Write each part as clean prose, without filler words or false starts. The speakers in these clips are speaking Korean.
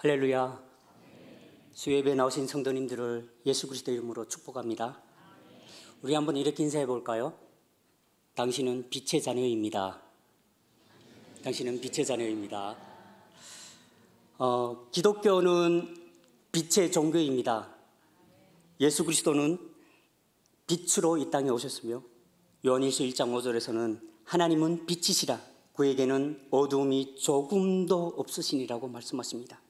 할렐루야. 수요예배에 나오신 성도님들을 예수 그리스도 이름으로 축복합니다. 우리 한번 이렇게 인사해 볼까요? 당신은 빛의 자녀입니다. 당신은 빛의 자녀입니다. 기독교는 빛의 종교입니다. 예수 그리스도는 빛으로 이 땅에 오셨으며 요한일서 1장 5절에서는 하나님은 빛이시라 그에게는 어두움이 조금도 없으시니라고 말씀하십니다.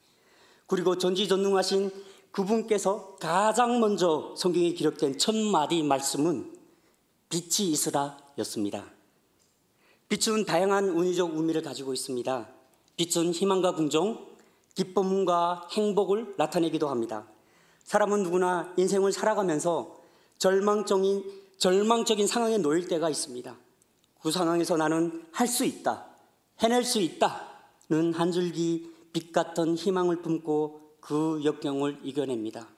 그리고 전지전능하신 그분께서 가장 먼저 성경에 기록된 첫 마디 말씀은 빛이 있으라 였습니다. 빛은 다양한 운유적 의미를 가지고 있습니다. 빛은 희망과 긍정, 기쁨과 행복을 나타내기도 합니다. 사람은 누구나 인생을 살아가면서 절망적인 상황에 놓일 때가 있습니다. 그 상황에서 나는 할 수 있다, 해낼 수 있다는 한 줄기 빛 같은 희망을 품고 그 역경을 이겨냅니다.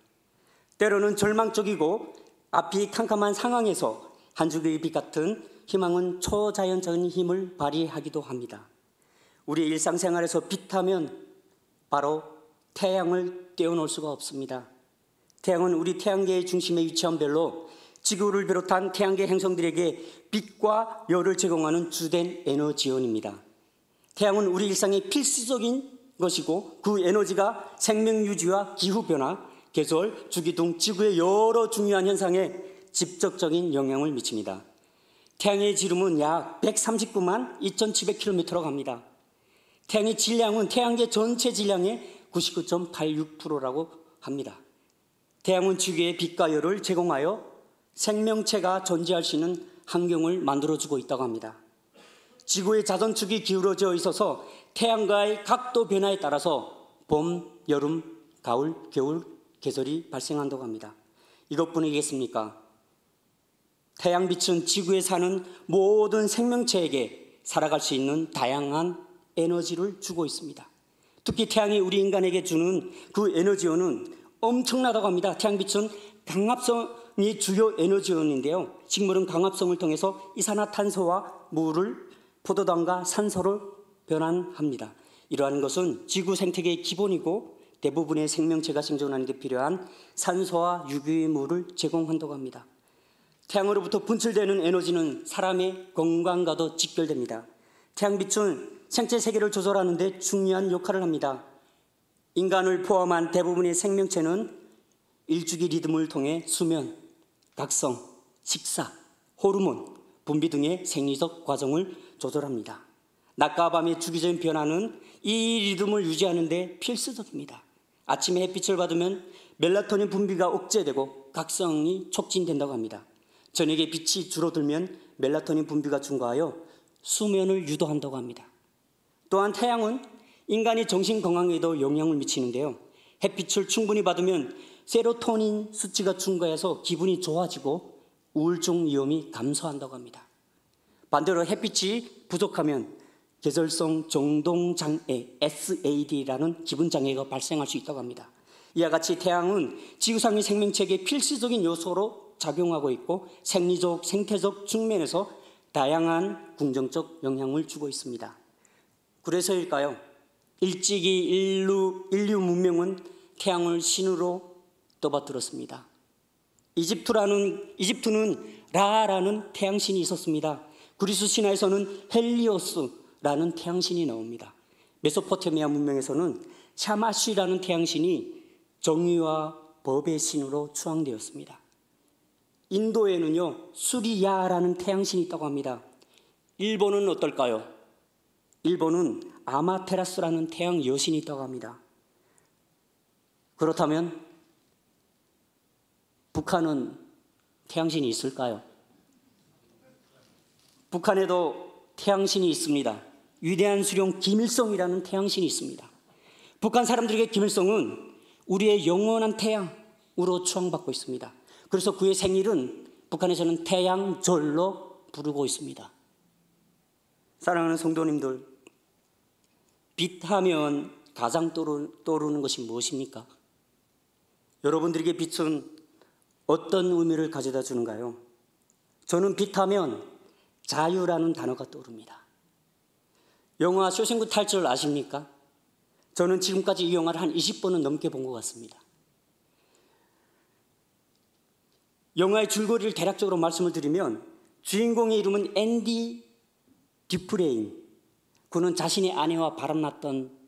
때로는 절망적이고 앞이 캄캄한 상황에서 한 줄기의 빛 같은 희망은 초자연적인 힘을 발휘하기도 합니다. 우리 일상생활에서 빛하면 바로 태양을 떼어놓을 수가 없습니다. 태양은 우리 태양계의 중심에 위치한 별로 지구를 비롯한 태양계 행성들에게 빛과 열을 제공하는 주된 에너지원입니다. 태양은 우리 일상의 필수적인 것이고 그 에너지가 생명 유지와 기후변화, 계절, 주기 등 지구의 여러 중요한 현상에 직접적인 영향을 미칩니다. 태양의 지름은 약 139만 2700km로 갑니다. 태양의 질량은 태양계 전체 질량의 99.86%라고 합니다. 태양은 지구에 빛과 열을 제공하여 생명체가 존재할 수 있는 환경을 만들어주고 있다고 합니다. 지구의 자전축이 기울어져 있어서 태양과의 각도 변화에 따라서 봄, 여름, 가을, 겨울 계절이 발생한다고 합니다. 이것뿐이겠습니까? 태양빛은 지구에 사는 모든 생명체에게 살아갈 수 있는 다양한 에너지를 주고 있습니다. 특히 태양이 우리 인간에게 주는 그 에너지원은 엄청나다고 합니다. 태양빛은 강합성이 주요 에너지원인데요. 식물은 강합성을 통해서 이산화탄소와 물을 포도당과 산소를 변환합니다. 이러한 것은 지구 생태계의 기본이고 대부분의 생명체가 생존하는 데 필요한 산소와 유기물을 제공한다고 합니다. 태양으로부터 분출되는 에너지는 사람의 건강과도 직결됩니다. 태양빛은 생체 세계를 조절하는 데 중요한 역할을 합니다. 인간을 포함한 대부분의 생명체는 일주기 리듬을 통해 수면, 각성, 식사, 호르몬, 분비 등의 생리적 과정을 조절합니다. 낮과 밤의 주기적인 변화는 이 리듬을 유지하는 데 필수적입니다. 아침에 햇빛을 받으면 멜라토닌 분비가 억제되고 각성이 촉진된다고 합니다. 저녁에 빛이 줄어들면 멜라토닌 분비가 증가하여 수면을 유도한다고 합니다. 또한 태양은 인간의 정신 건강에도 영향을 미치는데요. 햇빛을 충분히 받으면 세로토닌 수치가 증가해서 기분이 좋아지고 우울증 위험이 감소한다고 합니다. 반대로 햇빛이 부족하면 계절성 정동장애 SAD라는 기분장애가 발생할 수 있다고 합니다. 이와 같이 태양은 지구상의 생명체계의 필수적인 요소로 작용하고 있고 생리적, 생태적 측면에서 다양한 긍정적 영향을 주고 있습니다. 그래서일까요? 일찍이 인류 문명은 태양을 신으로 떠받들었습니다. 이집트는 라라는 태양신이 있었습니다. 그리스 신화에서는 헬리오스라는 태양신이 나옵니다. 메소포타미아 문명에서는 샤마쉬라는 태양신이 정의와 법의 신으로 추앙되었습니다. 인도에는요 수리야라는 태양신이 있다고 합니다. 일본은 어떨까요? 일본은 아마테라스라는 태양 여신이 있다고 합니다. 그렇다면 북한은 태양신이 있을까요? 북한에도 태양신이 있습니다. 위대한 수령 김일성이라는 태양신이 있습니다. 북한 사람들에게 김일성은 우리의 영원한 태양으로 추앙받고 있습니다. 그래서 그의 생일은 북한에서는 태양절로 부르고 있습니다. 사랑하는 성도님들, 빛하면 가장 떠오르는 것이 무엇입니까? 여러분들에게 빛은 어떤 의미를 가져다 주는가요? 저는 빛하면 자유라는 단어가 떠오릅니다. 영화 쇼생크 탈출 아십니까? 저는 지금까지 이 영화를 한 20번은 넘게 본 것 같습니다. 영화의 줄거리를 대략적으로 말씀을 드리면 주인공의 이름은 앤디 듀프레인. 그는 자신의 아내와 바람났던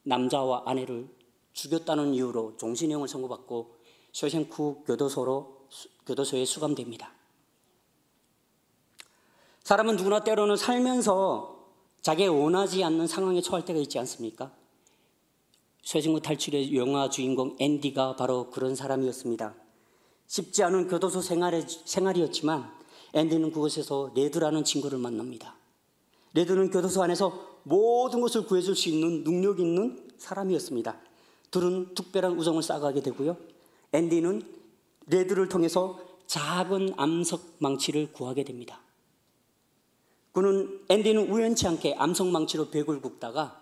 남자와 아내를 죽였다는 이유로 종신형을 선고받고 쇼생크 교도소에 수감됩니다. 사람은 누구나 때로는 살면서 자기가 원하지 않는 상황에 처할 때가 있지 않습니까? 쇼생크 탈출의 영화 주인공 앤디가 바로 그런 사람이었습니다. 쉽지 않은 교도소 생활이었지만 앤디는 그곳에서 레드라는 친구를 만납니다. 레드는 교도소 안에서 모든 것을 구해줄 수 있는 능력 있는 사람이었습니다. 둘은 특별한 우정을 쌓아가게 되고요. 앤디는 레드를 통해서 작은 암석 망치를 구하게 됩니다. 앤디는 우연치 않게 암석 망치로 벽을 굽다가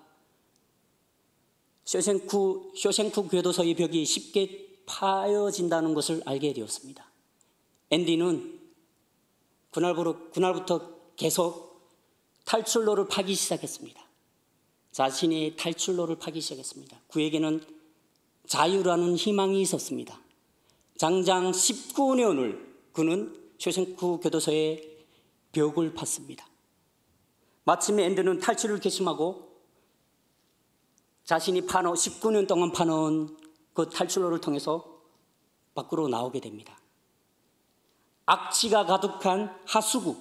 쇼생크 교도소의 벽이 쉽게 파여진다는 것을 알게 되었습니다. 앤디는 그날부터 계속 탈출로를 파기 시작했습니다. 자신의 탈출로를 파기 시작했습니다. 그에게는 자유라는 희망이 있었습니다. 장장 19년을 그는 쇼생크 교도소의 벽을 팠습니다. 마침내 앤디는 탈출을 결심하고 자신이 19년 동안 파놓은 그 탈출로를 통해서 밖으로 나오게 됩니다. 악취가 가득한 하수구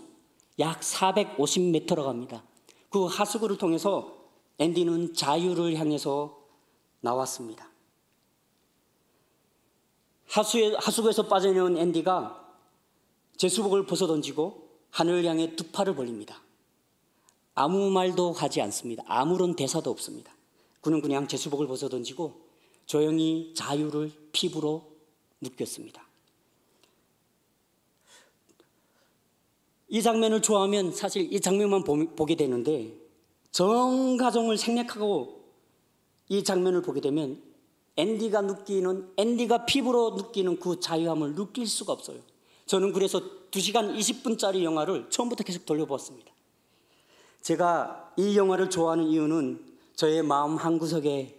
약 450m로 갑니다. 그 하수구를 통해서 앤디는 자유를 향해서 나왔습니다. 하수구에서 빠져나온 앤디가 제수복을 벗어던지고 하늘을 향해 두 팔을 벌립니다. 아무 말도 하지 않습니다. 아무런 대사도 없습니다. 그는 그냥 제수복을 벗어던지고 조용히 자유를 피부로 느꼈습니다. 이 장면을 좋아하면 사실 이 장면만 보게 되는데 전 가정을 생략하고 이 장면을 보게 되면 앤디가 피부로 느끼는 그 자유함을 느낄 수가 없어요. 저는 그래서 2시간 20분짜리 영화를 처음부터 계속 돌려보았습니다. 제가 이 영화를 좋아하는 이유는 저의 마음 한구석에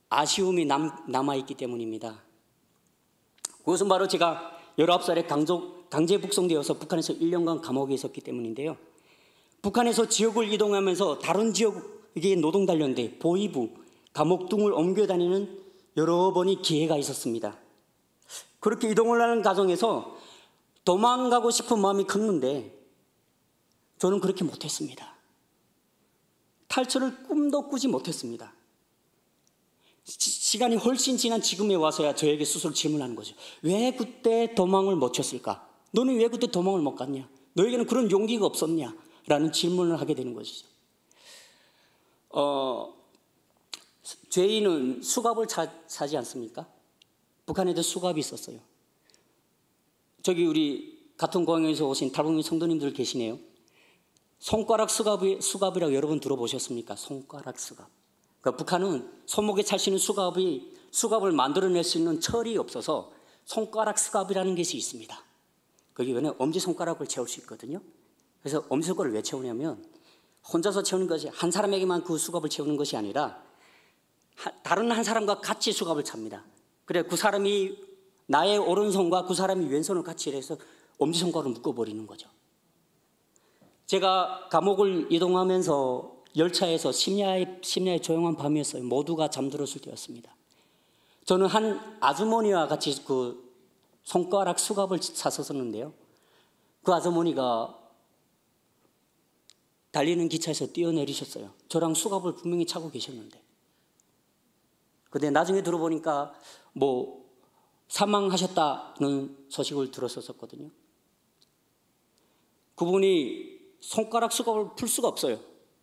아쉬움이 남아있기 때문입니다. 그것은 바로 제가 19살에 강제 북송되어서 북한에서 1년간 감옥에 있었기 때문인데요. 북한에서 지역을 이동하면서 다른 지역에 노동단련대, 보위부, 감옥 등을 옮겨 다니는 여러 번의 기회가 있었습니다. 그렇게 이동을 하는 과정에서 도망가고 싶은 마음이 컸는데 저는 그렇게 못했습니다. 탈출을 꿈도 꾸지 못했습니다. 시간이 훨씬 지난 지금에 와서야 저에게 스스로 질문하는 거죠. 왜 그때 도망을 못 쳤을까? 너는 왜 그때 도망을 못 갔냐? 너에게는 그런 용기가 없었냐? 라는 질문을 하게 되는 것이죠. 죄인은 수갑을 차지 않습니까? 북한에도 수갑이 있었어요. 저기 우리 같은 고향에서 오신 탈북민 성도님들 계시네요. 손가락 수갑이라고 여러분 들어보셨습니까? 손가락 수갑. 그러니까 북한은 손목에 찰 수 있는 수갑을 만들어낼 수 있는 철이 없어서 손가락 수갑이라는 것이 있습니다. 거기 왜냐면 엄지손가락을 채울 수 있거든요. 그래서 엄지손가락을 왜 채우냐면 혼자서 채우는 것이 한 사람에게만 그 수갑을 채우는 것이 아니라 다른 한 사람과 같이 수갑을 찹니다. 그래 그 사람이 나의 오른손과 그 사람이 왼손을 같이 해서 엄지손가락을 묶어버리는 거죠. 제가 감옥을 이동하면서 열차에서 심야의 조용한 밤이었어요. 모두가 잠들었을 때였습니다. 저는 한 아주머니와 같이 그 손가락 수갑을 찼었는데요. 그 아주머니가 달리는 기차에서 뛰어내리셨어요. 저랑 수갑을 분명히 차고 계셨는데. 근데 나중에 들어보니까 사망하셨다는 소식을 들었었거든요. 그분이 손가락 수갑을 풀 수가 없어요.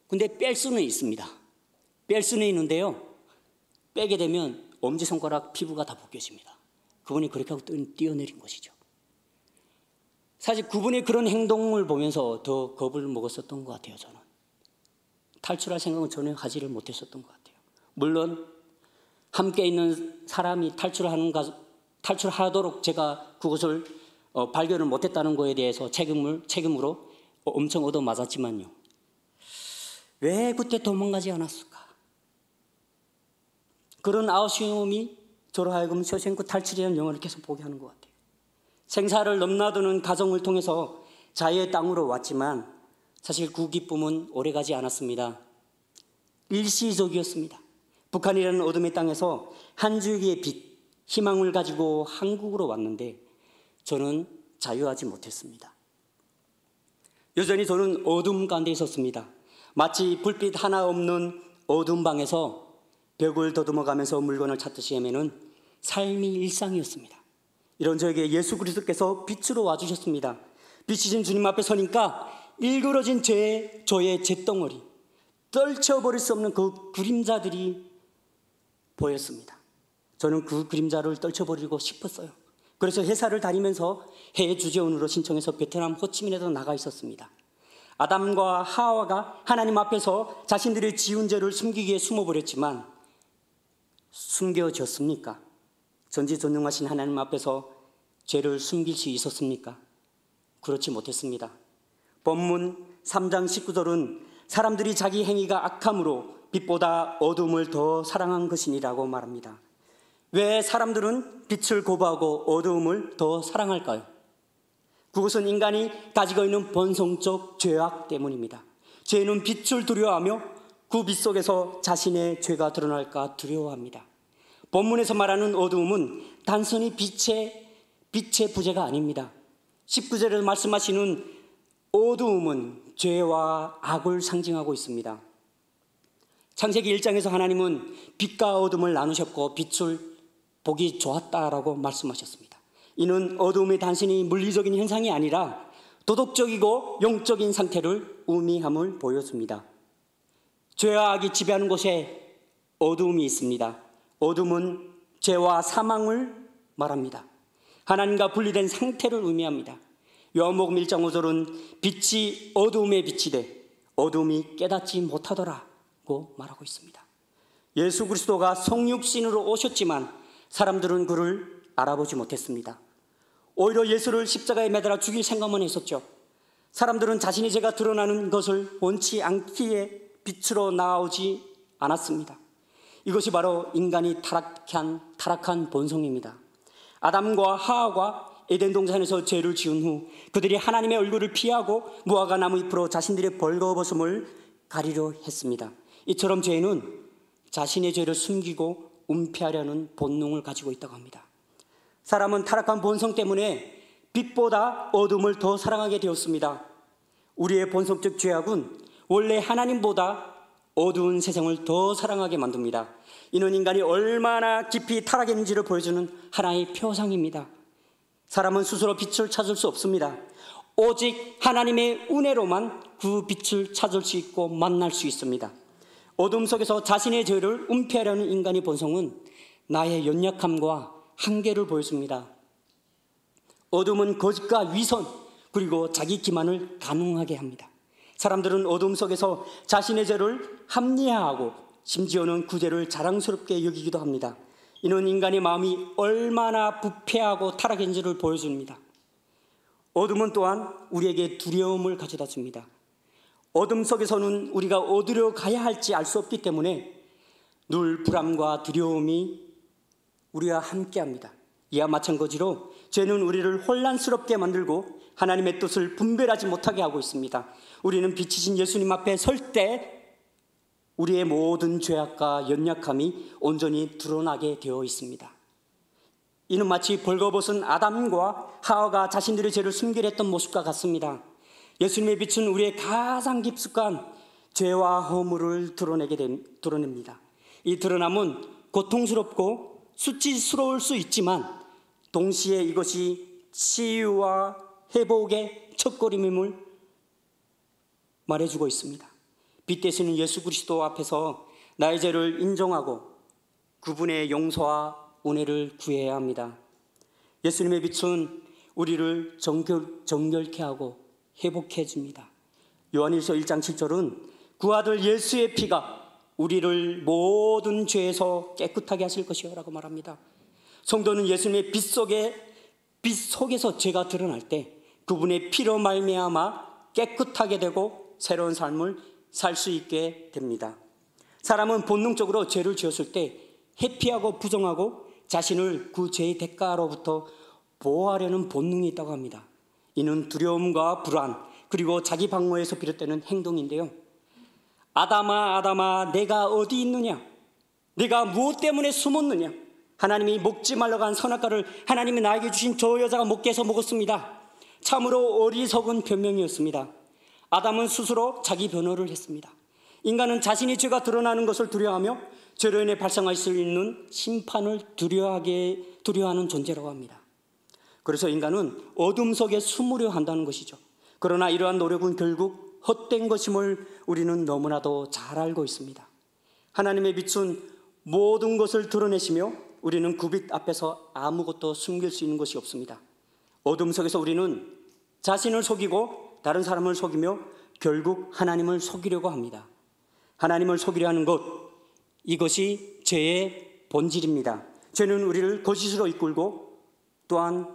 근데 뺄 수는 있습니다. 뺄 수는 있는데요. 빼게 되면 엄지손가락 피부가 다 벗겨집니다. 그분이 그렇게 하고 뛰어내린 것이죠. 사실 그분의 그런 행동을 보면서 더 겁을 먹었었던 것 같아요. 저는 탈출할 생각은 전혀 하지를 못했었던 것 같아요. 물론 함께 있는 사람이 탈출하도록 제가 그것을 발견을 못했다는 것에 대해서 책임으로 엄청 얻어맞았지만요. 왜 그때 도망가지 않았을까? 그런 아우슈움이 저로 하여금 쇼생크 탈출이라는 영화를 계속 보게 하는 것 같아요. 생사를 넘나드는 가정을 통해서 자유의 땅으로 왔지만 사실 그 기쁨은 오래가지 않았습니다. 일시적이었습니다. 북한이라는 어둠의 땅에서 한 줄기의 빛, 희망을 가지고 한국으로 왔는데 저는 자유하지 못했습니다. 여전히 저는 어둠 가운데 있었습니다. 마치 불빛 하나 없는 어두운 방에서 벽을 더듬어가면서 물건을 찾듯이 헤매는 삶이 일상이었습니다. 이런 저에게 예수 그리스도께서 빛으로 와주셨습니다. 빛이신 주님 앞에 서니까 일그러진 저의 잿덩어리, 떨쳐버릴 수 없는 그 그림자들이 보였습니다. 저는 그 그림자를 떨쳐버리고 싶었어요. 그래서 회사를 다니면서 해외 주재원으로 신청해서 베트남 호치민에도 나가 있었습니다. 아담과 하와가 하나님 앞에서 자신들의 지은 죄를 숨기기 위해 숨어버렸지만 숨겨졌습니까? 전지전능하신 하나님 앞에서 죄를 숨길 수 있었습니까? 그렇지 못했습니다. 본문 3장 19절은 사람들이 자기 행위가 악함으로 빛보다 어둠을 더 사랑한 것이니라고 말합니다. 왜 사람들은 빛을 거부하고 어두움을 더 사랑할까요? 그것은 인간이 가지고 있는 본성적 죄악 때문입니다. 죄는 빛을 두려워하며 그 빛 속에서 자신의 죄가 드러날까 두려워합니다. 본문에서 말하는 어두움은 단순히 빛의 부재가 아닙니다. 19절에서 말씀하시는 어두움은 죄와 악을 상징하고 있습니다. 창세기 1장에서 하나님은 빛과 어둠을 나누셨고 빛을 보기 좋았다라고 말씀하셨습니다. 이는 어두움이 단순히 물리적인 현상이 아니라 도덕적이고 영적인 상태를 의미함을 보여줍니다. 죄와 악이 지배하는 곳에 어두움이 있습니다. 어둠은 죄와 사망을 말합니다. 하나님과 분리된 상태를 의미합니다. 요한복음 1장 5절은 빛이 어두움에 비치되 어두움이 깨닫지 못하더라고 말하고 있습니다. 예수 그리스도가 성육신으로 오셨지만 사람들은 그를 알아보지 못했습니다. 오히려 예수를 십자가에 매달아 죽일 생각만 했었죠. 사람들은 자신의 죄가 드러나는 것을 원치 않기에 빛으로 나오지 않았습니다. 이것이 바로 인간이 타락한 본성입니다. 아담과 하와가 에덴 동산에서 죄를 지은 후 그들이 하나님의 얼굴을 피하고 무화과 나무 잎으로 자신들의 벌거벗음을 가리려 했습니다. 이처럼 죄는 자신의 죄를 숨기고 은폐하려는 본능을 가지고 있다고 합니다. 사람은 타락한 본성 때문에 빛보다 어둠을 더 사랑하게 되었습니다. 우리의 본성적 죄악은 원래 하나님보다 어두운 세상을 더 사랑하게 만듭니다. 이는 인간이 얼마나 깊이 타락했는지를 보여주는 하나의 표상입니다. 사람은 스스로 빛을 찾을 수 없습니다. 오직 하나님의 은혜로만 그 빛을 찾을 수 있고 만날 수 있습니다. 어둠 속에서 자신의 죄를 은폐하려는 인간의 본성은 나의 연약함과 한계를 보여줍니다. 어둠은 거짓과 위선 그리고 자기 기만을 가능하게 합니다. 사람들은 어둠 속에서 자신의 죄를 합리화하고 심지어는 그 죄를 자랑스럽게 여기기도 합니다. 이는 인간의 마음이 얼마나 부패하고 타락한지를 보여줍니다. 어둠은 또한 우리에게 두려움을 가져다 줍니다. 어둠 속에서는 우리가 어디로 가야 할지 알 수 없기 때문에 늘 불안과 두려움이 우리와 함께합니다. 이와 마찬가지로 죄는 우리를 혼란스럽게 만들고 하나님의 뜻을 분별하지 못하게 하고 있습니다. 우리는 빛이신 예수님 앞에 설 때 우리의 모든 죄악과 연약함이 온전히 드러나게 되어 있습니다. 이는 마치 벌거벗은 아담과 하와가 자신들의 죄를 숨기려 했던 모습과 같습니다. 예수님의 빛은 우리의 가장 깊숙한 죄와 허물을 드러냅니다. 이 드러남은 고통스럽고 수치스러울 수 있지만 동시에 이것이 치유와 회복의 첫걸음임을 말해주고 있습니다. 빛 되시는 예수 그리스도 앞에서 나의 죄를 인정하고 그분의 용서와 은혜를 구해야 합니다. 예수님의 빛은 우리를 정결케 하고 회복해 줍니다. 요한일서 1장 7절은 그 아들 예수의 피가 우리를 모든 죄에서 깨끗하게 하실 것이요 라고 말합니다. 성도는 예수님의 빛 속에서 죄가 드러날 때 그분의 피로 말미암아 깨끗하게 되고 새로운 삶을 살 수 있게 됩니다. 사람은 본능적으로 죄를 지었을 때 회피하고 부정하고 자신을 그 죄의 대가로부터 보호하려는 본능이 있다고 합니다. 이는 두려움과 불안 그리고 자기 방어에서 비롯되는 행동인데요. 아담아 아담아 내가 어디 있느냐? 내가 무엇 때문에 숨었느냐? 하나님이 먹지 말라고 한 선악과를 하나님이 나에게 주신 저 여자가 먹게 해서 먹었습니다. 참으로 어리석은 변명이었습니다. 아담은 스스로 자기 변호를 했습니다. 인간은 자신의 죄가 드러나는 것을 두려워하며 죄로 인해 발생할 수 있는 심판을 두려워하는 존재라고 합니다. 그래서 인간은 어둠 속에 숨으려 한다는 것이죠. 그러나 이러한 노력은 결국 헛된 것임을 우리는 너무나도 잘 알고 있습니다. 하나님의 빛은 모든 것을 드러내시며 우리는 그 빛 앞에서 아무것도 숨길 수 있는 것이 없습니다. 어둠 속에서 우리는 자신을 속이고 다른 사람을 속이며 결국 하나님을 속이려고 합니다. 하나님을 속이려 하는 것, 이것이 죄의 본질입니다. 죄는 우리를 거짓으로 이끌고 또한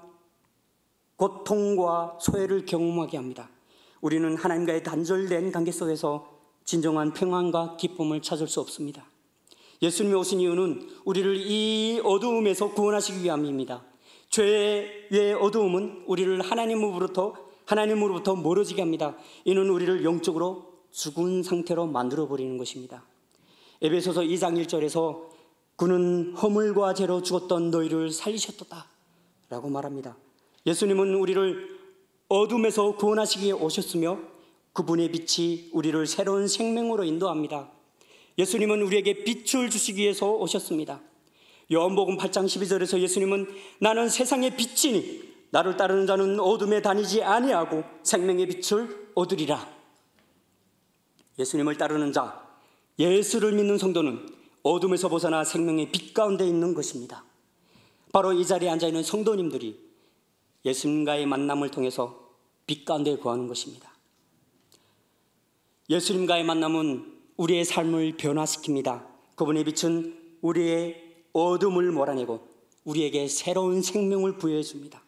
고통과 소외를 경험하게 합니다. 우리는 하나님과의 단절된 관계 속에서 진정한 평안과 기쁨을 찾을 수 없습니다. 예수님이 오신 이유는 우리를 이 어두움에서 구원하시기 위함입니다. 죄의 어두움은 우리를 하나님으로부터 멀어지게 합니다. 이는 우리를 영적으로 죽은 상태로 만들어버리는 것입니다. 에베소서 2장 1절에서 그는 허물과 죄로 죽었던 너희를 살리셨도다 라고 말합니다. 예수님은 우리를 어둠에서 구원하시기 위해 오셨으며 그분의 빛이 우리를 새로운 생명으로 인도합니다. 예수님은 우리에게 빛을 주시기 위해서 오셨습니다. 요한복음 8장 12절에서 예수님은 나는 세상의 빛이니 나를 따르는 자는 어둠에 다니지 아니하고 생명의 빛을 얻으리라. 예수님을 따르는 자, 예수를 믿는 성도는 어둠에서 벗어나 생명의 빛 가운데 있는 것입니다. 바로 이 자리에 앉아있는 성도님들이 예수님과의 만남을 통해서 빛 가운데 거하는 것입니다. 예수님과의 만남은 우리의 삶을 변화시킵니다. 그분의 빛은 우리의 어둠을 몰아내고 우리에게 새로운 생명을 부여해 줍니다.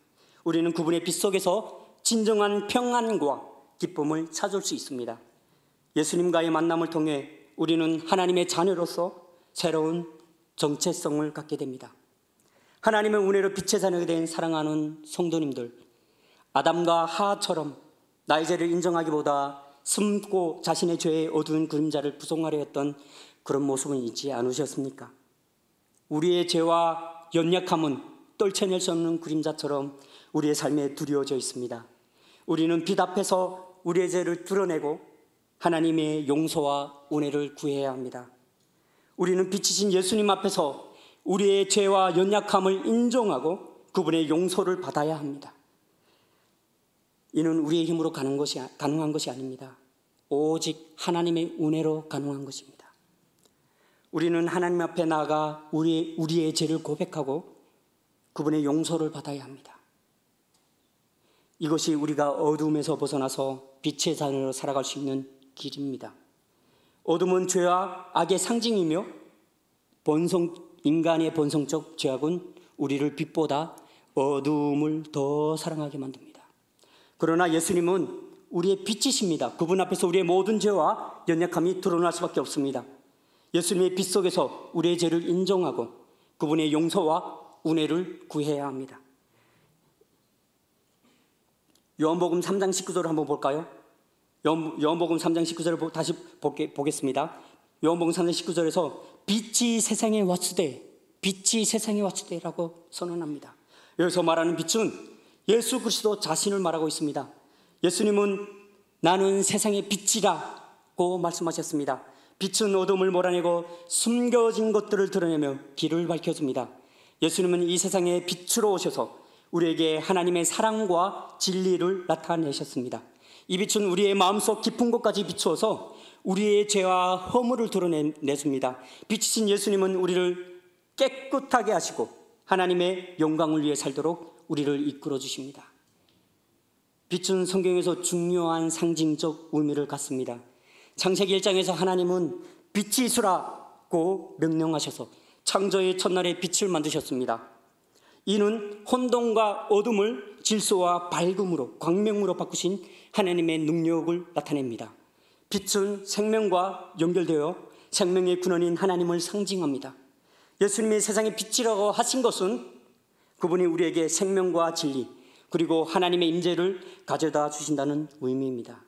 우리는 그분의 빛 속에서 진정한 평안과 기쁨을 찾을 수 있습니다. 예수님과의 만남을 통해 우리는 하나님의 자녀로서 새로운 정체성을 갖게 됩니다. 하나님의 은혜로 빛의 자녀가 된 사랑하는 성도님들, 아담과 하와처럼 나의 죄를 인정하기보다 숨고 자신의 죄의 어두운 그림자를 부정하려 했던 그런 모습은 있지 않으셨습니까? 우리의 죄와 연약함은 떨쳐낼 수 없는 그림자처럼 우리의 삶에 두려워져 있습니다. 우리는 빛 앞에서 우리의 죄를 드러내고 하나님의 용서와 은혜를 구해야 합니다. 우리는 빛이신 예수님 앞에서 우리의 죄와 연약함을 인정하고 그분의 용서를 받아야 합니다. 이는 우리의 힘으로 가능한 것이 아닙니다. 오직 하나님의 은혜로 가능한 것입니다. 우리는 하나님 앞에 나아가 우리의 죄를 고백하고 그분의 용서를 받아야 합니다. 이것이 우리가 어둠에서 벗어나서 빛의 자녀로 살아갈 수 있는 길입니다. 어둠은 죄와 악의 상징이며 인간의 본성적 죄악은 우리를 빛보다 어둠을 더 사랑하게 만듭니다. 그러나 예수님은 우리의 빛이십니다. 그분 앞에서 우리의 모든 죄와 연약함이 드러날 수밖에 없습니다. 예수님의 빛 속에서 우리의 죄를 인정하고 그분의 용서와 은혜를 구해야 합니다. 요한복음 3장 19절을 한번 볼까요? 요한복음 3장 19절을 다시 보겠습니다. 요한복음 3장 19절에서 빛이 세상에 왔으되라고 선언합니다. 여기서 말하는 빛은 예수 그리스도 자신을 말하고 있습니다. 예수님은 나는 세상의 빛이라고 말씀하셨습니다. 빛은 어둠을 몰아내고 숨겨진 것들을 드러내며 길을 밝혀줍니다. 예수님은 이 세상에 빛으로 오셔서 우리에게 하나님의 사랑과 진리를 나타내셨습니다. 이 빛은 우리의 마음속 깊은 곳까지 비추어서 우리의 죄와 허물을 드러내줍니다. 빛이신 예수님은 우리를 깨끗하게 하시고 하나님의 영광을 위해 살도록 우리를 이끌어 주십니다. 빛은 성경에서 중요한 상징적 의미를 갖습니다. 창세기 1장에서 하나님은 빛이 있으라고 명령하셔서 창조의 첫날에 빛을 만드셨습니다. 이는 혼돈과 어둠을 질서와 밝음으로 광명으로 바꾸신 하나님의 능력을 나타냅니다. 빛은 생명과 연결되어 생명의 근원인 하나님을 상징합니다. 예수님이 세상의 빛이라고 하신 것은 그분이 우리에게 생명과 진리 그리고 하나님의 임재를 가져다 주신다는 의미입니다.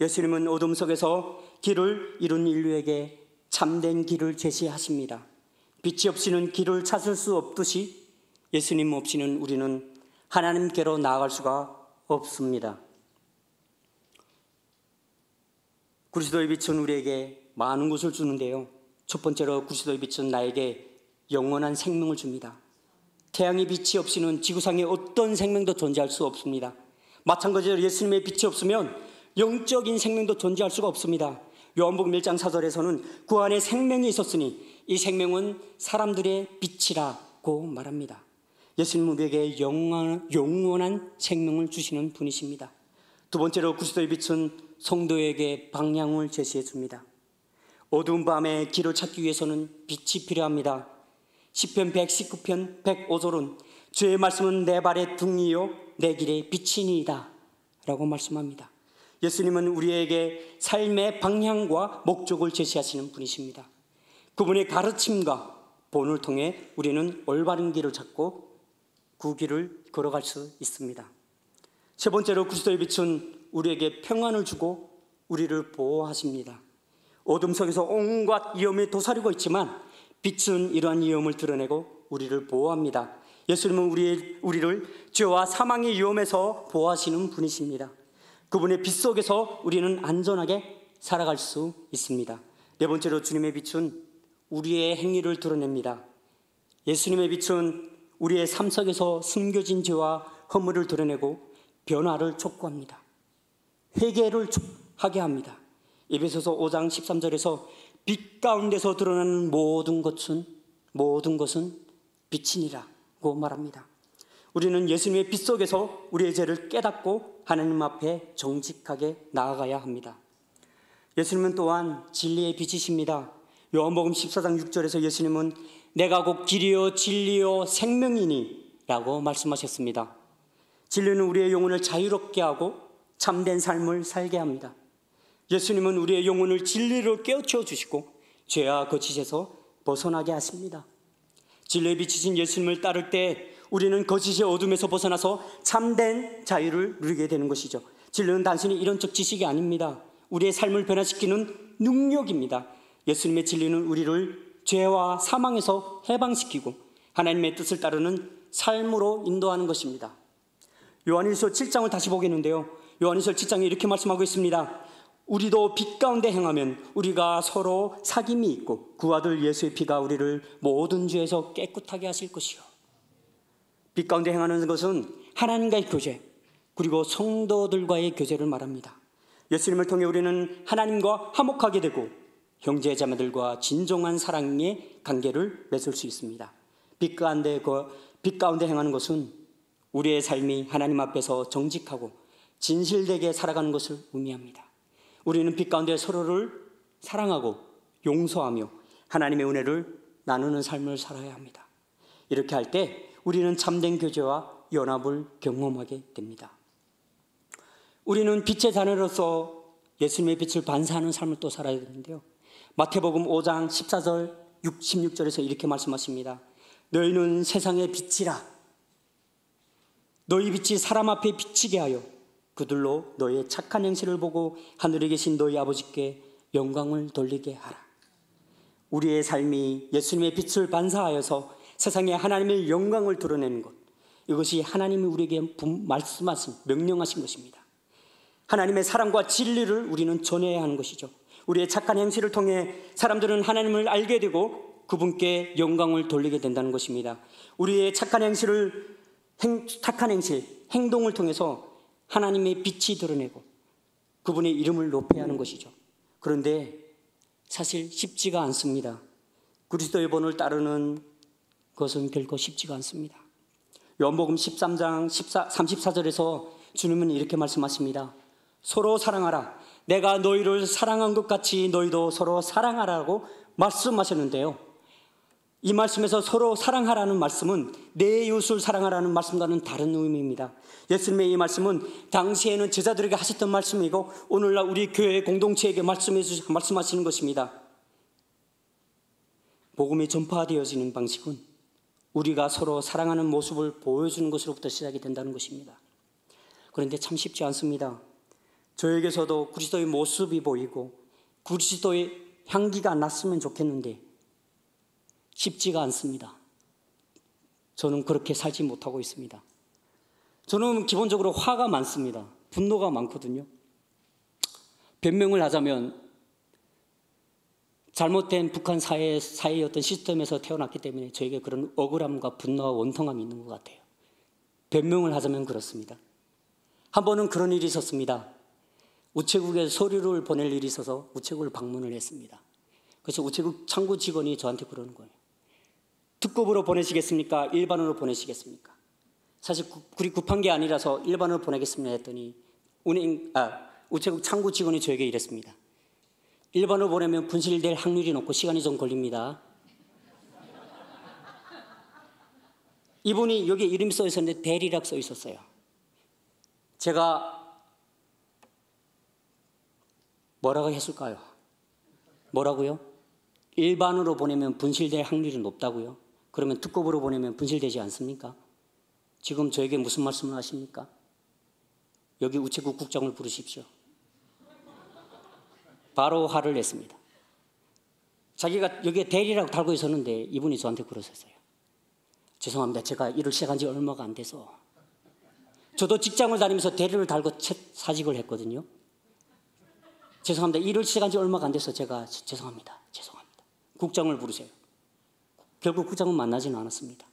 예수님은 어둠 속에서 길을 잃은 인류에게 참된 길을 제시하십니다. 빛이 없이는 길을 찾을 수 없듯이 예수님 없이는 우리는 하나님께로 나아갈 수가 없습니다. 그리스도의 빛은 우리에게 많은 것을 주는데요, 첫 번째로 그리스도의 빛은 나에게 영원한 생명을 줍니다. 태양의 빛이 없이는 지구상에 어떤 생명도 존재할 수 없습니다. 마찬가지로 예수님의 빛이 없으면 영적인 생명도 존재할 수가 없습니다. 요한복음 1장 4절에서는 그 안에 생명이 있었으니 이 생명은 사람들의 빛이라고 말합니다. 예수님은 우리에게 영원한 생명을 주시는 분이십니다. 두 번째로 그리스도의 빛은 성도에게 방향을 제시해 줍니다. 어두운 밤에 길을 찾기 위해서는 빛이 필요합니다. 시편 119편 105절은 주의 말씀은 내 발의 등이요 내 길의 빛이니이다 라고 말씀합니다. 예수님은 우리에게 삶의 방향과 목적을 제시하시는 분이십니다. 그분의 가르침과 본을 통해 우리는 올바른 길을 찾고 그 길을 걸어갈 수 있습니다. 세 번째로 그리스도의 빛은 우리에게 평안을 주고 우리를 보호하십니다. 어둠 속에서 온갖 위험이 도사리고 있지만 빛은 이러한 위험을 드러내고 우리를 보호합니다. 예수님은 우리를 죄와 사망의 위험에서 보호하시는 분이십니다. 그분의 빛 속에서 우리는 안전하게 살아갈 수 있습니다. 네 번째로 주님의 빛은 우리의 행위를 드러냅니다. 예수님의 빛은 우리의 삶 속에서 숨겨진 죄와 허물을 드러내고 변화를 촉구합니다. 회개를 하게 합니다. 에베소서 5장 13절에서 빛 가운데서 드러나는 모든 것은 빛이니라고 말합니다. 우리는 예수님의 빛 속에서 우리의 죄를 깨닫고 하나님 앞에 정직하게 나아가야 합니다. 예수님은 또한 진리의 빛이십니다. 요한복음 14장 6절에서 예수님은 내가 곧 길이요 진리요 생명이니 라고 말씀하셨습니다. 진리는 우리의 영혼을 자유롭게 하고 참된 삶을 살게 합니다. 예수님은 우리의 영혼을 진리로 깨우쳐 주시고 죄와 거짓에서 벗어나게 하십니다. 진리의 빛이신 예수님을 따를 때 우리는 거짓의 어둠에서 벗어나서 참된 자유를 누리게 되는 것이죠. 진리는 단순히 이론적 지식이 아닙니다. 우리의 삶을 변화시키는 능력입니다. 예수님의 진리는 우리를 죄와 사망에서 해방시키고 하나님의 뜻을 따르는 삶으로 인도하는 것입니다. 요한일서 7장을 다시 보겠는데요, 요한일서 7장에 이렇게 말씀하고 있습니다. 우리도 빛 가운데 행하면 우리가 서로 사귐이 있고 그 아들 예수의 피가 우리를 모든 죄에서 깨끗하게 하실 것이요. 빛 가운데 행하는 것은 하나님과의 교제 그리고 성도들과의 교제를 말합니다. 예수님을 통해 우리는 하나님과 화목하게 되고 형제자매들과 진정한 사랑의 관계를 맺을 수 있습니다. 빛 가운데 행하는 것은 우리의 삶이 하나님 앞에서 정직하고 진실되게 살아가는 것을 의미합니다. 우리는 빛 가운데 서로를 사랑하고 용서하며 하나님의 은혜를 나누는 삶을 살아야 합니다. 이렇게 할 때 우리는 참된 교제와 연합을 경험하게 됩니다. 우리는 빛의 자녀로서 예수님의 빛을 반사하는 삶을 또 살아야 되는데요, 마태복음 5장 14절 16절에서 이렇게 말씀하십니다. 너희는 세상의 빛이라. 너희 빛이 사람 앞에 비치게 하여 그들로 너희의 착한 행실을 보고 하늘에 계신 너희 아버지께 영광을 돌리게 하라. 우리의 삶이 예수님의 빛을 반사하여서 세상에 하나님의 영광을 드러내는 것, 이것이 하나님이 우리에게 말씀하신, 명령하신 것입니다. 하나님의 사랑과 진리를 우리는 전해야 하는 것이죠. 우리의 착한 행실을 통해 사람들은 하나님을 알게 되고 그분께 영광을 돌리게 된다는 것입니다. 우리의 착한 행실, 행동을 통해서 하나님의 빛이 드러내고 그분의 이름을 높여야 하는 것이죠. 그런데 사실 쉽지가 않습니다. 그리스도의 본을 따르는 것은 결코 쉽지가 않습니다. 요한복음 13장 34절에서 주님은 이렇게 말씀하십니다. 서로 사랑하라. 내가 너희를 사랑한 것 같이 너희도 서로 사랑하라고 말씀하셨는데요, 이 말씀에서 서로 사랑하라는 말씀은 내 이웃을 사랑하라는 말씀과는 다른 의미입니다. 예수님의 이 말씀은 당시에는 제자들에게 하셨던 말씀이고 오늘날 우리 교회 공동체에게 말씀하시는 것입니다. 복음이 전파되어지는 방식은 우리가 서로 사랑하는 모습을 보여주는 것으로부터 시작이 된다는 것입니다. 그런데 참 쉽지 않습니다. 저에게서도 그리스도의 모습이 보이고 그리스도의 향기가 났으면 좋겠는데 쉽지가 않습니다. 저는 그렇게 살지 못하고 있습니다. 저는 기본적으로 화가 많습니다. 분노가 많거든요. 변명을 하자면 잘못된 북한 사회의 어떤 시스템에서 태어났기 때문에 저에게 그런 억울함과 분노와 원통함이 있는 것 같아요. 변명을 하자면 그렇습니다. 한 번은 그런 일이 있었습니다. 우체국에 서류를 보낼 일이 있어서 우체국을 방문을 했습니다. 그래서 우체국 창구 직원이 저한테 그러는 거예요. 특급으로 보내시겠습니까? 일반으로 보내시겠습니까? 사실 그리 급한 게 아니라서 일반으로 보내겠습니다 했더니 우체국 창구 직원이 저에게 이랬습니다. 일반으로 보내면 분실될 확률이 높고 시간이 좀 걸립니다. 이분이 여기 이름이 써 있었는데 대리라고 써 있었어요. 제가 뭐라고 했을까요? 뭐라고요? 일반으로 보내면 분실될 확률이 높다고요? 그러면 특급으로 보내면 분실되지 않습니까? 지금 저에게 무슨 말씀을 하십니까? 여기 우체국 국장을 부르십시오. 바로 화를 냈습니다. 자기가 여기에 대리라고 달고 있었는데 이분이 저한테 그러셨어요. 죄송합니다. 제가 일을 시작한 지 얼마가 안 돼서. 저도 직장을 다니면서 대리를 달고 사직을 했거든요. 죄송합니다. 일을 시작한 지 얼마가 안 돼서 제가 죄송합니다. 국장을 부르세요. 결국 국장은 만나지는 않았습니다.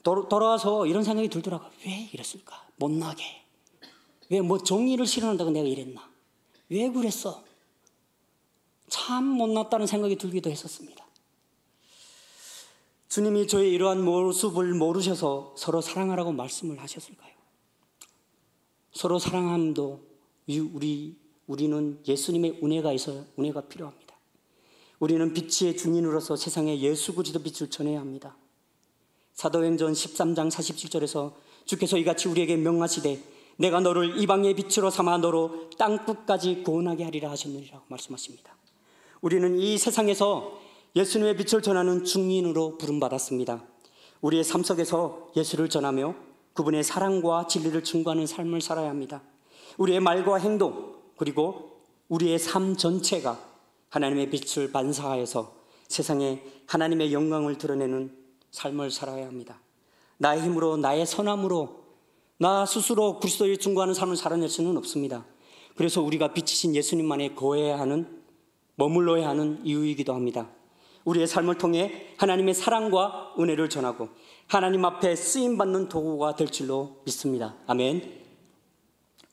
돌아와서 이런 생각이 들더라고요. 왜 이랬을까? 못나게. 왜 뭐 정의를 실현한다고 내가 이랬나? 왜 그랬어? 참 못났다는 생각이 들기도 했었습니다. 주님이 저의 이러한 모습을 모르셔서 서로 사랑하라고 말씀을 하셨을까요? 서로 사랑함도 우리는 예수님의 은혜가 있어야 은혜가 필요합니다. 우리는 빛의 증인으로서 세상에 예수 그리스도 빛을 전해야 합니다. 사도행전 13장 47절에서 주께서 이같이 우리에게 명하시되 내가 너를 이방의 빛으로 삼아 너로 땅끝까지 구원하게 하리라 하셨느니라고 말씀하십니다. 우리는 이 세상에서 예수님의 빛을 전하는 증인으로 부름받았습니다. 우리의 삶 속에서 예수를 전하며 그분의 사랑과 진리를 증거하는 삶을 살아야 합니다. 우리의 말과 행동 그리고 우리의 삶 전체가 하나님의 빛을 반사하여서 세상에 하나님의 영광을 드러내는 삶을 살아야 합니다. 나의 힘으로 나의 선함으로 나 스스로 그리스도를 증거하는 삶을 살아낼 수는 없습니다. 그래서 우리가 빛이신 예수님만에 거해야 하는 머물러야 하는 이유이기도 합니다. 우리의 삶을 통해 하나님의 사랑과 은혜를 전하고 하나님 앞에 쓰임받는 도구가 될 줄로 믿습니다. 아멘.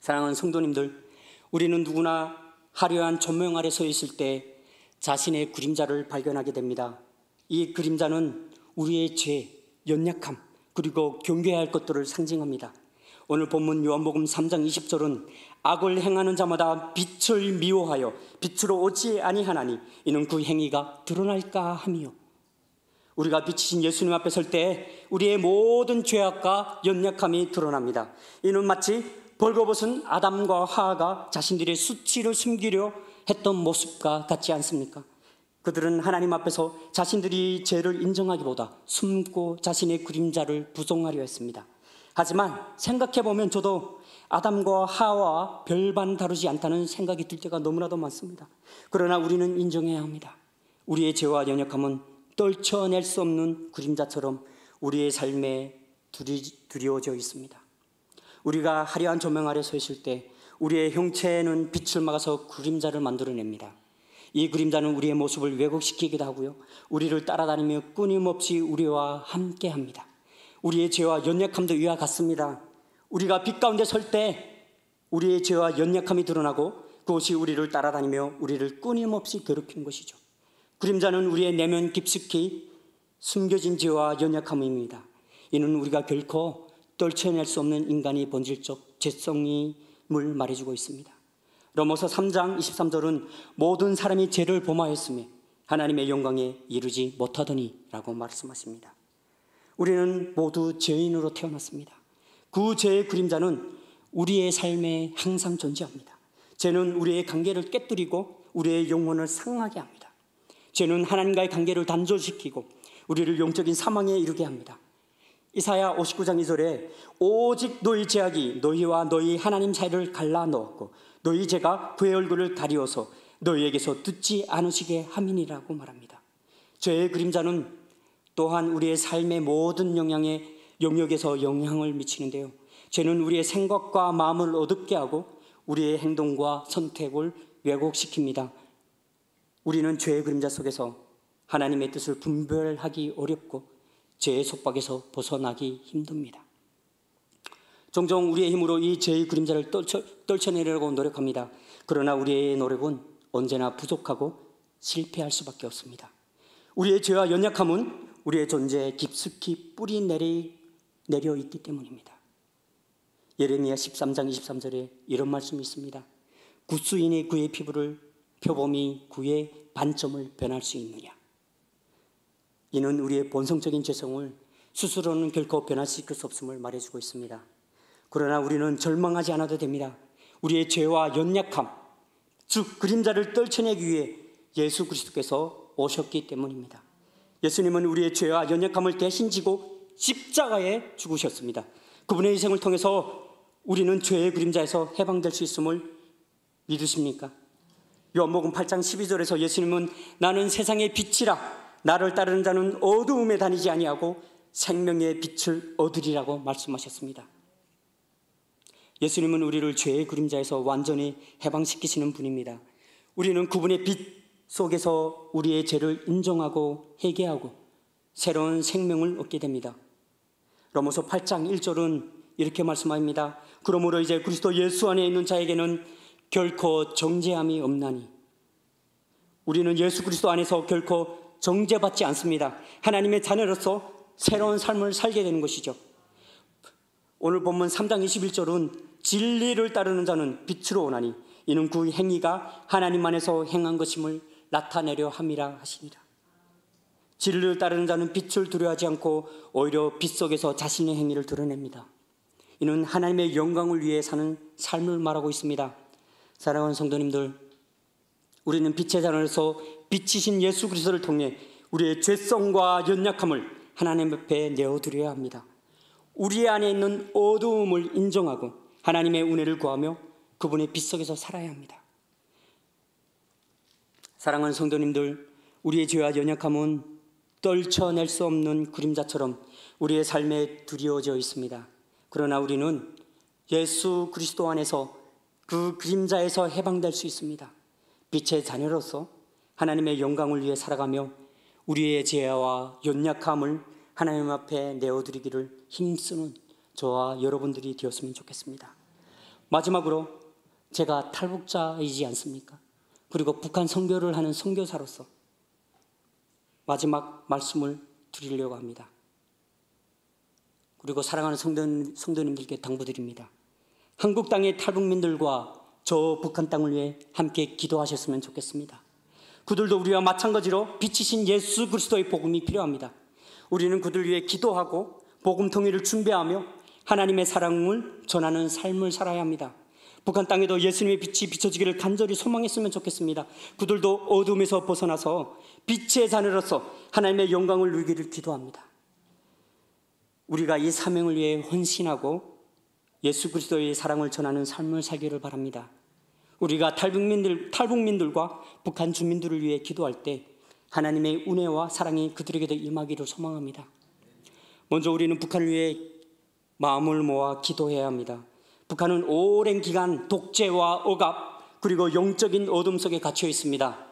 사랑하는 성도님들, 우리는 누구나 화려한 조명 아래 서 있을 때 자신의 그림자를 발견하게 됩니다. 이 그림자는 우리의 죄, 연약함, 그리고 경계해야 할 것들을 상징합니다. 오늘 본문 요한복음 3장 20절은 악을 행하는 자마다 빛을 미워하여 빛으로 오지 아니하나니 이는 그 행위가 드러날까 함이요. 우리가 빛이신 예수님 앞에 설 때 우리의 모든 죄악과 연약함이 드러납니다. 이는 마치 벌거벗은 아담과 하와가 자신들의 수치를 숨기려 했던 모습과 같지 않습니까? 그들은 하나님 앞에서 자신들이 죄를 인정하기보다 숨고 자신의 그림자를 부정하려 했습니다. 하지만 생각해보면 저도 아담과 하와와 별반 다르지 않다는 생각이 들 때가 너무나도 많습니다. 그러나 우리는 인정해야 합니다. 우리의 죄와 연약함은 떨쳐낼 수 없는 그림자처럼 우리의 삶에 드리워져 있습니다. 우리가 화려한 조명 아래 서 있을 때 우리의 형체는 빛을 막아서 그림자를 만들어냅니다. 이 그림자는 우리의 모습을 왜곡시키기도 하고요, 우리를 따라다니며 끊임없이 우리와 함께합니다. 우리의 죄와 연약함도 이와 같습니다. 우리가 빛 가운데 설 때 우리의 죄와 연약함이 드러나고 그것이 우리를 따라다니며 우리를 끊임없이 괴롭히는 것이죠. 그림자는 우리의 내면 깊숙이 숨겨진 죄와 연약함입니다. 이는 우리가 결코 떨쳐낼 수 없는 인간의 본질적 죄성임을 말해주고 있습니다. 로마서 3장 23절은 모든 사람이 죄를 범하였으며 하나님의 영광에 이르지 못하더니 라고 말씀하십니다. 우리는 모두 죄인으로 태어났습니다. 그 죄의 그림자는 우리의 삶에 항상 존재합니다. 죄는 우리의 관계를 깨뜨리고 우리의 영혼을 상하게 합니다. 죄는 하나님과의 관계를 단절시키고 우리를 영적인 사망에 이르게 합니다. 이사야 59장 2절에 오직 너희 죄악이 너희와 너희 하나님 사이를 갈라 넣었고 너희 죄가 그의 얼굴을 가리워서 너희에게서 듣지 않으시게 함이니라고 말합니다. 죄의 그림자는 또한 우리의 삶의 모든 영역에서 영향을 미치는데요. 죄는 우리의 생각과 마음을 어둡게 하고 우리의 행동과 선택을 왜곡시킵니다. 우리는 죄의 그림자 속에서 하나님의 뜻을 분별하기 어렵고 죄의 속박에서 벗어나기 힘듭니다. 종종 우리의 힘으로 이 죄의 그림자를 떨쳐내려고 노력합니다. 그러나 우리의 노력은 언제나 부족하고 실패할 수밖에 없습니다. 우리의 죄와 연약함은 우리의 존재에 깊숙이 뿌리 내려 있기 때문입니다. 예레미야 13장 23절에 이런 말씀이 있습니다. 굿수인이 그의 피부를 표범이 그의 반점을 변할 수 있느냐. 이는 우리의 본성적인 죄성을 스스로는 결코 변화시킬 수 없음을 말해주고 있습니다. 그러나 우리는 절망하지 않아도 됩니다. 우리의 죄와 연약함, 즉 그림자를 떨쳐내기 위해 예수 그리스도께서 오셨기 때문입니다. 예수님은 우리의 죄와 연약함을 대신 지고 십자가에 죽으셨습니다. 그분의 희생을 통해서 우리는 죄의 그림자에서 해방될 수 있음을 믿으십니까? 요한복음 8장 12절에서 예수님은 나는 세상의 빛이라 나를 따르는 자는 어두움에 다니지 아니하고 생명의 빛을 얻으리라고 말씀하셨습니다. 예수님은 우리를 죄의 그림자에서 완전히 해방시키시는 분입니다. 우리는 그분의 빛 속에서 우리의 죄를 인정하고 회개하고 새로운 생명을 얻게 됩니다. 로마서 8장 1절은 이렇게 말씀합니다. 그러므로 이제 그리스도 예수 안에 있는 자에게는 결코 정죄함이 없나니. 우리는 예수 그리스도 안에서 결코 정죄받지 않습니다. 하나님의 자녀로서 새로운 삶을 살게 되는 것이죠. 오늘 본문 3장 21절은 진리를 따르는 자는 빛으로 오나니 이는 그 행위가 하나님 안에서 행한 것임을 나타내려 함이라 하시니라. 진리를 따르는 자는 빛을 두려워하지 않고 오히려 빛 속에서 자신의 행위를 드러냅니다. 이는 하나님의 영광을 위해 사는 삶을 말하고 있습니다. 사랑하는 성도님들, 우리는 빛의 자녀로서 빛이신 예수 그리스도를 통해 우리의 죄성과 연약함을 하나님 앞에 내어드려야 합니다. 우리 안에 있는 어두움을 인정하고 하나님의 은혜를 구하며 그분의 빛 속에서 살아야 합니다. 사랑하는 성도님들, 우리의 죄와 연약함은 떨쳐낼 수 없는 그림자처럼 우리의 삶에 드리워져 있습니다. 그러나 우리는 예수 그리스도 안에서 그 그림자에서 해방될 수 있습니다. 빛의 자녀로서 하나님의 영광을 위해 살아가며 우리의 죄와 연약함을 하나님 앞에 내어드리기를 힘쓰는 저와 여러분들이 되었으면 좋겠습니다. 마지막으로 제가 탈북자이지 않습니까? 그리고 북한 선교를 하는 선교사로서 마지막 말씀을 드리려고 합니다. 그리고 사랑하는 성도님들께 당부드립니다. 한국 땅의 탈북민들과 저 북한 땅을 위해 함께 기도하셨으면 좋겠습니다. 그들도 우리와 마찬가지로 빛이신 예수 그리스도의 복음이 필요합니다. 우리는 그들 위해 기도하고 복음 통일을 준비하며 하나님의 사랑을 전하는 삶을 살아야 합니다. 북한 땅에도 예수님의 빛이 비춰지기를 간절히 소망했으면 좋겠습니다. 그들도 어둠에서 벗어나서 빛의 자녀로서 하나님의 영광을 누리기를 기도합니다. 우리가 이 사명을 위해 헌신하고 예수 그리스도의 사랑을 전하는 삶을 살기를 바랍니다. 우리가 탈북민들과 북한 주민들을 위해 기도할 때 하나님의 은혜와 사랑이 그들에게도 임하기를 소망합니다. 먼저 우리는 북한을 위해 마음을 모아 기도해야 합니다. 북한은 오랜 기간 독재와 억압 그리고 영적인 어둠 속에 갇혀 있습니다.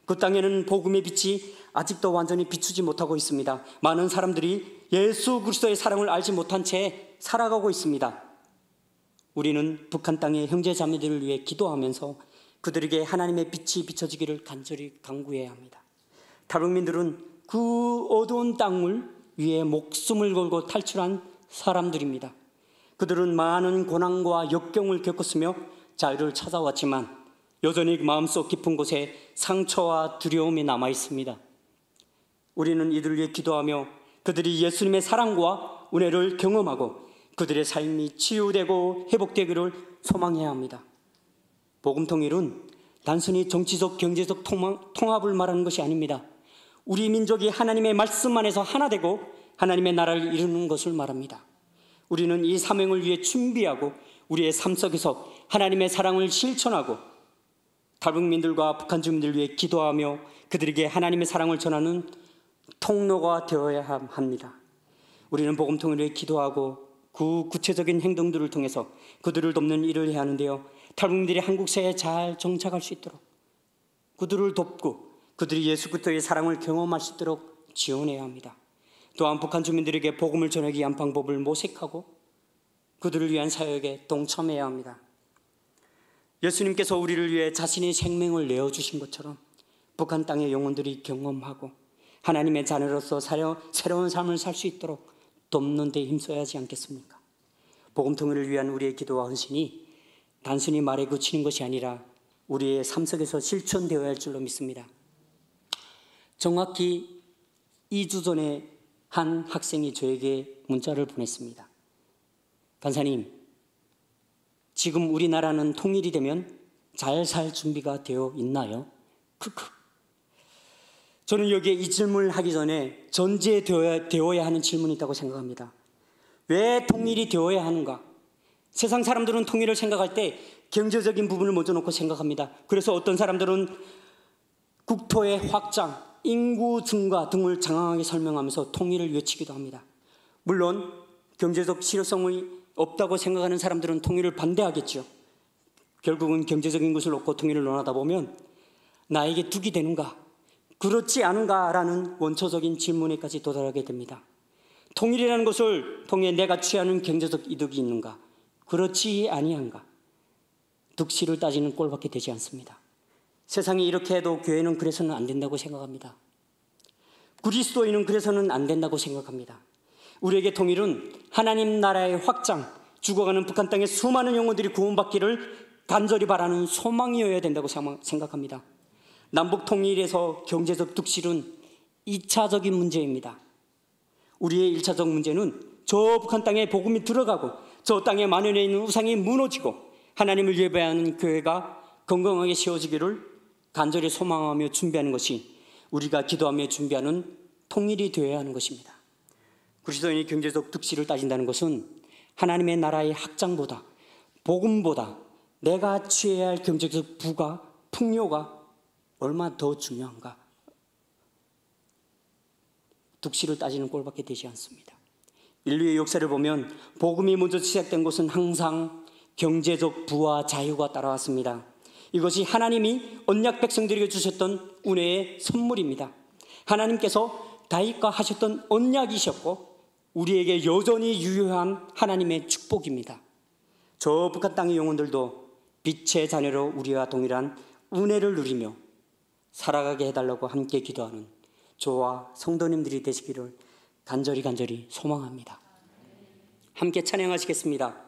그 땅에는 복음의 빛이 아직도 완전히 비추지 못하고 있습니다. 많은 사람들이 예수 그리스도의 사랑을 알지 못한 채 살아가고 있습니다. 우리는 북한 땅의 형제 자매들을 위해 기도하면서 그들에게 하나님의 빛이 비춰지기를 간절히 간구해야 합니다. 탈북민들은 그 어두운 땅을 위해 목숨을 걸고 탈출한 사람들입니다. 그들은 많은 고난과 역경을 겪었으며 자유를 찾아왔지만 여전히 마음속 깊은 곳에 상처와 두려움이 남아 있습니다. 우리는 이들을 위해 기도하며 그들이 예수님의 사랑과 은혜를 경험하고 그들의 삶이 치유되고 회복되기를 소망해야 합니다. 복음 통일은 단순히 정치적, 경제적 통합을 말하는 것이 아닙니다. 우리 민족이 하나님의 말씀 안에서 하나 되고 하나님의 나라를 이루는 것을 말합니다. 우리는 이 사명을 위해 준비하고 우리의 삶 속에서 하나님의 사랑을 실천하고 탈북민들과 북한 주민들을 위해 기도하며 그들에게 하나님의 사랑을 전하는 통로가 되어야 합니다. 우리는 복음통을 위해 기도하고 그 구체적인 행동들을 통해서 그들을 돕는 일을 해야 하는데요, 탈북민들이 한국 사회에 잘 정착할 수 있도록 그들을 돕고 그들이 예수 그리스도의 사랑을 경험할 수 있도록 지원해야 합니다. 또한 북한 주민들에게 복음을 전하기 위한 방법을 모색하고 그들을 위한 사역에 동참해야 합니다. 예수님께서 우리를 위해 자신의 생명을 내어주신 것처럼 북한 땅의 영혼들이 경험하고 하나님의 자녀로서 새로운 삶을 살 수 있도록 돕는 데 힘써야 하지 않겠습니까? 복음통일을 위한 우리의 기도와 헌신이 단순히 말에 그치는 것이 아니라 우리의 삶 속에서 실천되어야 할 줄로 믿습니다. 정확히 2주 전에 한 학생이 저에게 문자를 보냈습니다. 간사님, 지금 우리나라는 통일이 되면 잘 살 준비가 되어 있나요? 크크. 저는 여기에 이 질문을 하기 전에 전제되어야 하는 질문이 있다고 생각합니다. 왜 통일이 되어야 하는가? 세상 사람들은 통일을 생각할 때 경제적인 부분을 먼저 놓고 생각합니다. 그래서 어떤 사람들은 국토의 확장, 인구 증가 등을 장황하게 설명하면서 통일을 외치기도 합니다. 물론 경제적 실효성이 없다고 생각하는 사람들은 통일을 반대하겠죠. 결국은 경제적인 것을 놓고 통일을 논하다 보면 나에게 득이 되는가, 그렇지 않은가라는 원초적인 질문에까지 도달하게 됩니다. 통일이라는 것을 통해 내가 취하는 경제적 이득이 있는가, 그렇지 아니한가, 득실을 따지는 꼴밖에 되지 않습니다. 세상이 이렇게 해도 교회는 그래서는 안 된다고 생각합니다. 그리스도인은 그래서는 안 된다고 생각합니다. 우리에게 통일은 하나님 나라의 확장, 죽어가는 북한 땅의 수많은 영혼들이 구원받기를 간절히 바라는 소망이어야 된다고 생각합니다. 남북 통일에서 경제적 득실은 2차적인 문제입니다. 우리의 1차적 문제는 저 북한 땅에 복음이 들어가고 저 땅에 만연해 있는 우상이 무너지고 하나님을 예배하는 교회가 건강하게 세워지기를 간절히 소망하며 준비하는 것이 우리가 기도하며 준비하는 통일이 되어야 하는 것입니다. 그리스도인이 경제적 득실을 따진다는 것은 하나님의 나라의 확장보다, 복음보다 내가 취해야 할 경제적 부가, 풍요가 얼마나 더 중요한가, 득실을 따지는 꼴밖에 되지 않습니다. 인류의 역사를 보면 복음이 먼저 시작된 것은 항상 경제적 부와 자유가 따라왔습니다. 이것이 하나님이 언약 백성들에게 주셨던 은혜의 선물입니다. 하나님께서 다윗과 하셨던 언약이셨고 우리에게 여전히 유효한 하나님의 축복입니다. 저 북한 땅의 영혼들도 빛의 자녀로 우리와 동일한 은혜를 누리며 살아가게 해달라고 함께 기도하는 저와 성도님들이 되시기를 간절히 소망합니다. 함께 찬양하시겠습니다.